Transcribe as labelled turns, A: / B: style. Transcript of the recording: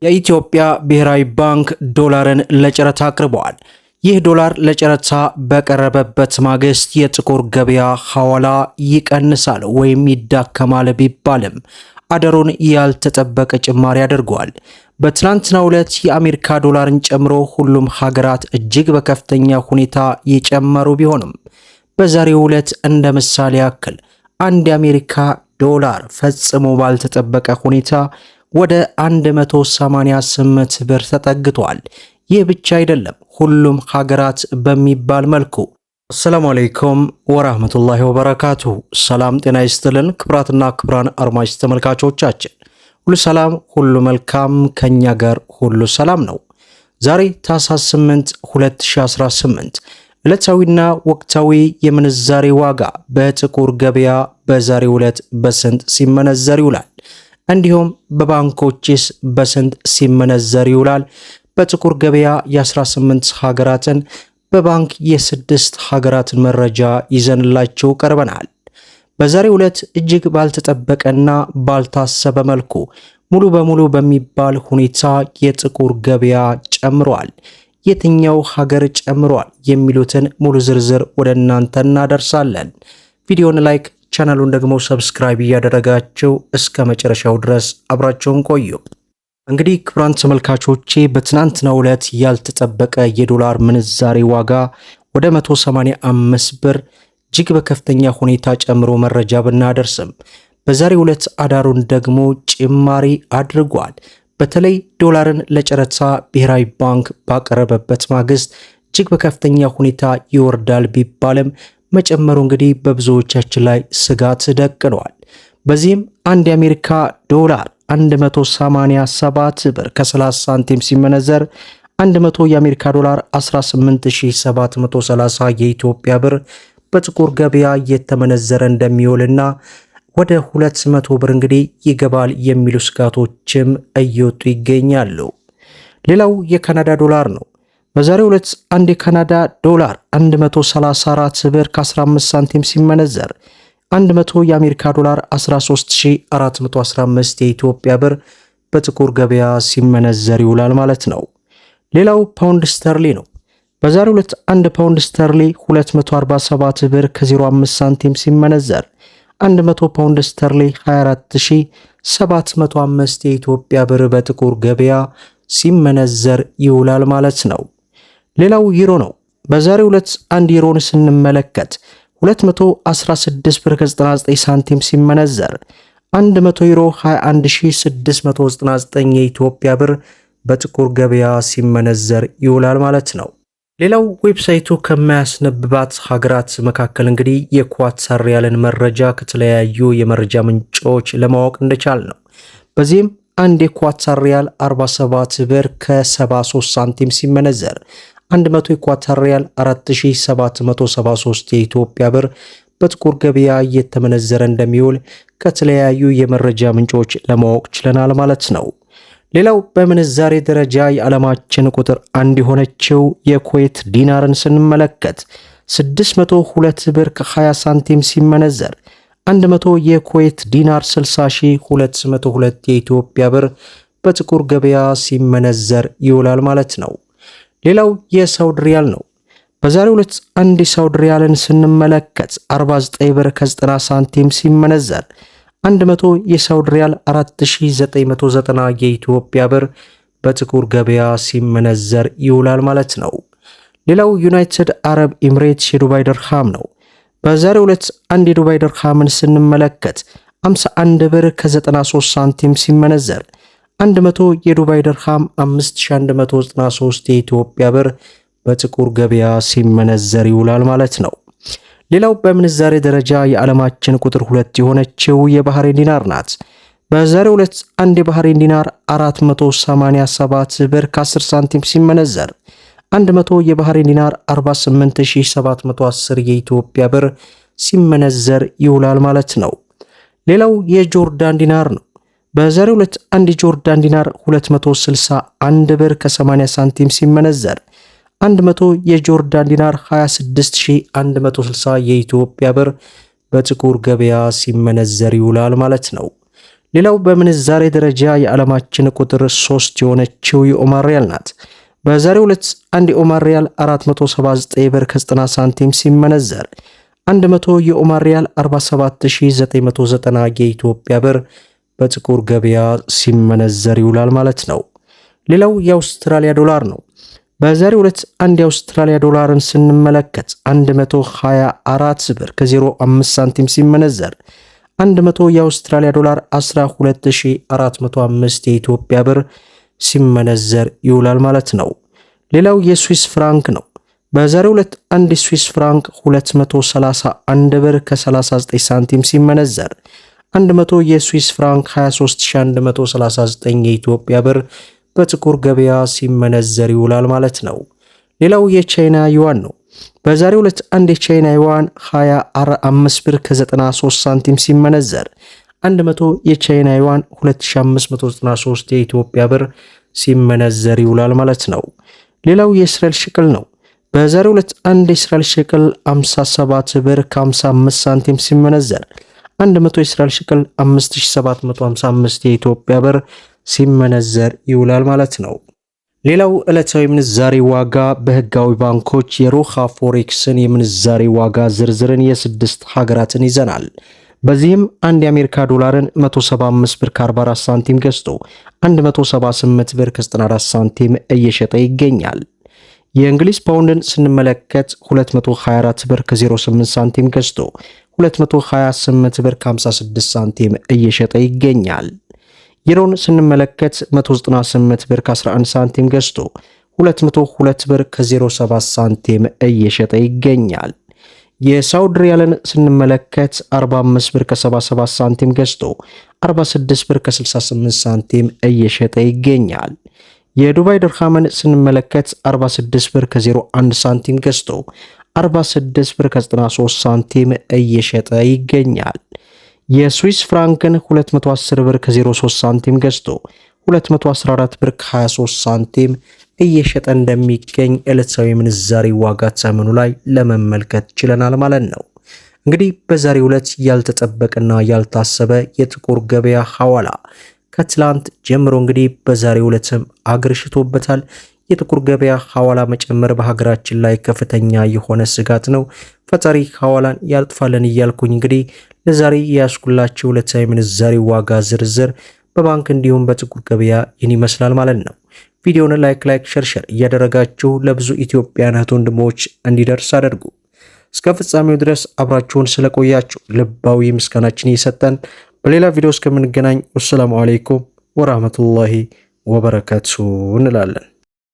A: የኢትዮጵያ ብሔራዊ ባንክ ዶላርን ለጨረታ አቅርበዋል። ይህ ዶላር ለጨረታ በቀረበበት ማግስት የጥቁር ገበያ ሐዋላ ይቀንሳል ወይም ይዳከማል ቢባልም አደሩን ያልተጠበቀ ጭማሪ አድርጓል። በትናንትናው ዕለት የአሜሪካ ዶላርን ጨምሮ ሁሉም ሀገራት እጅግ በከፍተኛ ሁኔታ የጨመሩ ቢሆንም በዛሬው ዕለት እንደ ምሳሌ ያክል አንድ የአሜሪካ ዶላር ፈጽሞ ባልተጠበቀ ሁኔታ ወደ 188 ብር ተጠግቷል። ይህ ብቻ አይደለም፣ ሁሉም ሀገራት በሚባል መልኩ። አሰላሙ አለይኩም ወራህመቱላሂ ወበረካቱሁ። ሰላም ጤና ይስጥልን ክብራትና ክብራን አድማጭ ተመልካቾቻችን ሁሉ ሰላም ሁሉ መልካም፣ ከኛ ጋር ሁሉ ሰላም ነው። ዛሬ ታህሳስ 8 2018 ዕለታዊና ወቅታዊ የምንዛሬ ዋጋ በጥቁር ገበያ በዛሬው ዕለት በስንት ሲመነዘር ይውላል? እንዲሁም በባንኮችስ በስንት ሲመነዘር ይውላል? በጥቁር ገበያ የ18 ሀገራትን በባንክ የ6 ሀገራትን መረጃ ይዘንላችሁ ቀርበናል። በዛሬው ዕለት እጅግ ባልተጠበቀና ባልታሰበ መልኩ ሙሉ በሙሉ በሚባል ሁኔታ የጥቁር ገበያ ጨምሯል። የትኛው ሀገር ጨምሯል የሚሉትን ሙሉ ዝርዝር ወደ እናንተ እናደርሳለን። ቪዲዮውን ላይክ ቻናሉን ደግሞ ሰብስክራይብ እያደረጋችሁ እስከ መጨረሻው ድረስ አብራችሁን ቆዩ። እንግዲህ ክቡራን ተመልካቾቼ በትናንትናው ዕለት ያልተጠበቀ የዶላር ምንዛሬ ዋጋ ወደ 185 ብር እጅግ በከፍተኛ ሁኔታ ጨምሮ መረጃ ብናደርስም በዛሬው ዕለት አዳሩን ደግሞ ጭማሪ አድርጓል። በተለይ ዶላርን ለጨረታ ብሔራዊ ባንክ ባቀረበበት ማግስት እጅግ በከፍተኛ ሁኔታ ይወርዳል ቢባልም መጨመሩ እንግዲህ በብዙዎቻችን ላይ ስጋት ደቅኗል። በዚህም አንድ የአሜሪካ ዶላር 187 ብር ከ30 ሳንቲም ሲመነዘር 100 የአሜሪካ ዶላር 18730 የኢትዮጵያ ብር በጥቁር ገበያ እየተመነዘረ እንደሚውልና ወደ 200 ብር እንግዲህ ይገባል የሚሉ ስጋቶችም እየወጡ ይገኛሉ። ሌላው የካናዳ ዶላር ነው። በዛሬው ዕለት አንድ የካናዳ ዶላር 134 ብር ከ15 ሳንቲም ሲመነዘር 100 የአሜሪካ ዶላር 13415 የኢትዮጵያ ብር በጥቁር ገበያ ሲመነዘር ይውላል ማለት ነው። ሌላው ፓውንድ ስተርሊ ነው። በዛሬው ዕለት 1 ፓውንድ ስተርሊ 247 ብር ከ05 ሳንቲም ሲመነዘር 100 ፓውንድ ስተርሊ 24705 የኢትዮጵያ ብር በጥቁር ገበያ ሲመነዘር ይውላል ማለት ነው። ሌላው ዩሮ ነው። በዛሬው ዕለት አንድ ዩሮን ስንመለከት 216 ብር ከ99 ሳንቲም ሲመነዘር 100 ዩሮ 21699 የኢትዮጵያ ብር በጥቁር ገበያ ሲመነዘር ይውላል ማለት ነው። ሌላው ዌብሳይቱ ከማያስነብባት ሀገራት መካከል እንግዲህ የኳታር ሪያልን መረጃ ከተለያዩ የመረጃ ምንጮች ለማወቅ እንደቻል ነው። በዚህም አንድ የኳታር ሪያል 47 ብር ከ73 ሳንቲም ሲመነዘር 100 የኳታር ሪያል 4773 የኢትዮጵያ ብር በጥቁር ገበያ እየተመነዘረ እንደሚውል ከተለያዩ የመረጃ ምንጮች ለማወቅ ችለናል ማለት ነው። ሌላው በምንዛሬ ደረጃ የዓለማችን ቁጥር 1 የሆነችው የኩዌት ዲናርን ስንመለከት 602 ብር ከ20 ሳንቲም ሲመነዘር 100 የኩዌት ዲናር 60202 የኢትዮጵያ ብር በጥቁር ገበያ ሲመነዘር ይውላል ማለት ነው። ሌላው የሳውዲ ሪያል ነው። በዛሬው ዕለት አንድ የሳውዲ ሪያልን ስንመለከት 49 ብር ከ90 ሳንቲም ሲመነዘር 100 የሳውዲ ሪያል 4990 የኢትዮጵያ ብር በጥቁር ገበያ ሲመነዘር ይውላል ማለት ነው። ሌላው ዩናይትድ አረብ ኤሚሬትስ የዱባይ ድርሃም ነው። በዛሬው ዕለት አንድ የዱባይ ድርሃምን ስንመለከት 51 ብር ከ93 ሳንቲም ሲመነዘር 100 የዱባይ ድርሃም 5193 የኢትዮጵያ ብር በጥቁር ገበያ ሲመነዘር ይውላል ማለት ነው። ሌላው በምንዛሬ ደረጃ የዓለማችን ቁጥር 2 የሆነችው የባህሬን ዲናር ናት። በዛሬው ዕለት አንድ የባህሬን ዲናር 487 ብር ከ10 ሳንቲም ሲመነዘር 100 የባህሬን ዲናር 48710 የኢትዮጵያ ብር ሲመነዘር ይውላል ማለት ነው። ሌላው የጆርዳን ዲናር ነው። በዛሬው ዕለት አንድ የጆርዳን ዲናር 261 ብር ከ80 ሳንቲም ሲመነዘር 100 የጆርዳን ዲናር 26160 የኢትዮጵያ ብር በጥቁር ገበያ ሲመነዘር ይውላል ማለት ነው። ሌላው በምንዛሬ ደረጃ የዓለማችን ቁጥር 3 የሆነችው የኦማር ሪያል ናት። በዛሬው ዕለት አንድ የኦማር ሪያል 479 ብር ከ90 ሳንቲም ሲመነዘር 100 የኦማር ሪያል 47990 የኢትዮጵያ ብር በጥቁር ገበያ ሲመነዘር ይውላል ማለት ነው። ሌላው የአውስትራሊያ ዶላር ነው። በዛሬው ዕለት አንድ የአውስትራሊያ ዶላርን ስንመለከት 124 ብር ከ05 ሳንቲም ሲመነዘር 100 የአውስትራሊያ ዶላር 12405 የኢትዮጵያ ብር ሲመነዘር ይውላል ማለት ነው። ሌላው የስዊስ ፍራንክ ነው። በዛሬው ዕለት አንድ የስዊስ ፍራንክ 231 ብር ከ39 ሳንቲም ሲመነዘር 100 የስዊስ ፍራንክ 23139 የኢትዮጵያ ብር በጥቁር ገበያ ሲመነዘር ይውላል ማለት ነው። ሌላው የቻይና ዩዋን ነው። በዛሬው ዕለት አንድ የቻይና ዩዋን 25 ብር ከ93 ሳንቲም ሲመነዘር 100 የቻይና ዩዋን 2593 የኢትዮጵያ ብር ሲመነዘር ይውላል ማለት ነው። ሌላው የእስራኤል ሽቅል ነው። በዛሬው ዕለት አንድ የእስራኤል ሽቅል 57 ብር ከ55 ሳንቲም ሲመነዘር 100 የእስራኤል ሽቅል 5755 የኢትዮጵያ ብር ሲመነዘር ይውላል ማለት ነው። ሌላው ዕለታዊ ምንዛሬ ዋጋ በህጋዊ ባንኮች የሮሃ ፎሬክስን የምንዛሬ ዋጋ ዝርዝርን የስድስት ሀገራትን ይዘናል። በዚህም አንድ የአሜሪካ ዶላርን 175 ብር ከ44 ሳንቲም ገዝቶ 178 ብር ከ94 ሳንቲም እየሸጠ ይገኛል። የእንግሊዝ ፓውንድን ስንመለከት 224 ብር ከ08 ሳንቲም ገዝቶ 228 ብር ከ56 ሳንቲም እየሸጠ ይገኛል። ዩሮን ስንመለከት 198 ብር ከ11 ሳንቲም ገዝቶ 202 ብር ከ07 ሳንቲም እየሸጠ ይገኛል። የሳውዲ ሪያልን ስንመለከት 45 ብር ከ77 ሳንቲም ገዝቶ 46 ብር ከ68 ሳንቲም እየሸጠ ይገኛል። የዱባይ ድርሃምን ስንመለከት 46 ብር ከ01 ሳንቲም ገዝቶ 46 ብር ከ93 ሳንቲም እየሸጠ ይገኛል። የስዊስ ፍራንክን 210 ብር ከ03 ሳንቲም ገዝቶ 214 ብር ከ23 ሳንቲም እየሸጠ እንደሚገኝ ዕለታዊ ምንዛሬ ዋጋ ተመኑ ላይ ለመመልከት ችለናል ማለት ነው። እንግዲህ በዛሬው ዕለት ያልተጠበቀና ያልታሰበ የጥቁር ገበያ ሐዋላ ከትላንት ጀምሮ እንግዲህ በዛሬው ዕለትም አገርሽቶበታል። የጥቁር ገበያ ሐዋላ መጨመር በሀገራችን ላይ ከፍተኛ የሆነ ስጋት ነው። ፈጣሪ ሐዋላን ያጥፋልን እያልኩኝ እንግዲህ ለዛሬ ያስኩላችሁ ዕለታዊ ምንዛሬ ዋጋ ዝርዝር በባንክ እንዲሁም በጥቁር ገበያ ይህን ይመስላል ማለት ነው። ቪዲዮውን ላይክ ሸር እያደረጋችሁ ለብዙ ኢትዮጵያውያን እህት ወንድሞች እንዲደርስ አድርጉ። እስከ ፍጻሜው ድረስ አብራችሁን ስለቆያችሁ ልባዊ ምስጋናችን እየሰጠን በሌላ ቪዲዮ እስከምንገናኝ ወሰላሙ አለይኩም ወራህመቱላሂ ወበረካቱ እንላለን።